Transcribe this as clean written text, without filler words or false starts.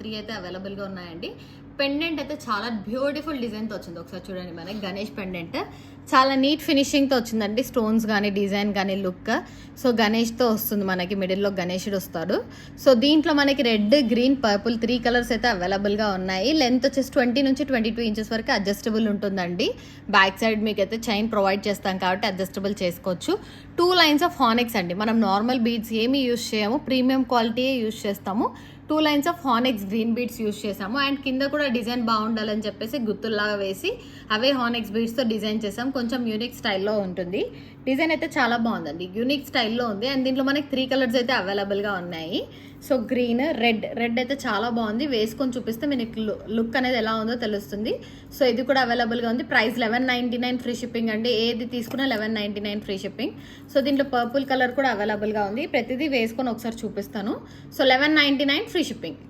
3 అయితే అవైలబుల్గా ఉన్నాయండి. పెండెంట్ అయితే చాలా బ్యూటిఫుల్ డిజైన్తో వచ్చింది. ఒకసారి చూడండి, మనకి గణేష్ పెండెంట్ చాలా నీట్ ఫినిషింగ్తో వచ్చిందండి. స్టోన్స్ కానీ డిజైన్ కానీ లుక్. సో గణేష్తో వస్తుంది, మనకి మిడిల్లో గణేషుడు వస్తాడు. సో దీంట్లో మనకి రెడ్, గ్రీన్, పర్పుల్ 3 కలర్స్ అయితే అవైలబుల్గా ఉన్నాయి. లెంత్ వచ్చేసి 20 నుంచి 22 ఇంచెస్ వరకు అడ్జస్టబుల్ ఉంటుందండి. బ్యాక్ సైడ్ మీకు అయితే చైన్ ప్రొవైడ్ చేస్తాం కాబట్టి అడ్జస్టబుల్ చేసుకోవచ్చు. 2 లైన్స్ ఆఫ్ హానెక్స్ అండి. మనం నార్మల్ బీడ్స్ ఏమీ యూజ్ చేయము, ప్రీమియం క్వాలిటీయే యూజ్ చేస్తాము. 2 లైన్స్ ఆఫ్ హానెక్స్ గ్రీన్ బీడ్స్ యూజ్ చేసాము. అండ్ కింద కూడా డిజైన్ బాగుండాలని చెప్పేసి గుత్తుల్లాగా వేసి అవే హానెక్స్ బీడ్స్తో డిజైన్ చేసాం. కొంచెం యూనిక్ స్టైల్లో ఉంటుంది. డిజైన్ అయితే చాలా బాగుందండి, యూనిక్ స్టైల్లో ఉంది. అండ్ దీంట్లో మనకి 3 కలర్స్ అయితే అవైలబుల్గా ఉన్నాయి. సో గ్రీన్, రెడ్ అయితే చాలా బాగుంది. వేసుకొని చూపిస్తే మీకు లుక్ అనేది ఎలా ఉందో తెలుస్తుంది. సో ఇది కూడా అవైలబుల్గా ఉంది. ప్రైస్ 1199 ఫ్రీ షిప్పింగ్ అండి. ఏది తీసుకున్నా 1199 ఫ్రీ షిప్పింగ్. సో దీంట్లో పర్పుల్ కలర్ కూడా అవైలబుల్గా ఉంది. ప్రతిదీ వేసుకొని ఒకసారి చూపిస్తాను. So 1199 free shipping.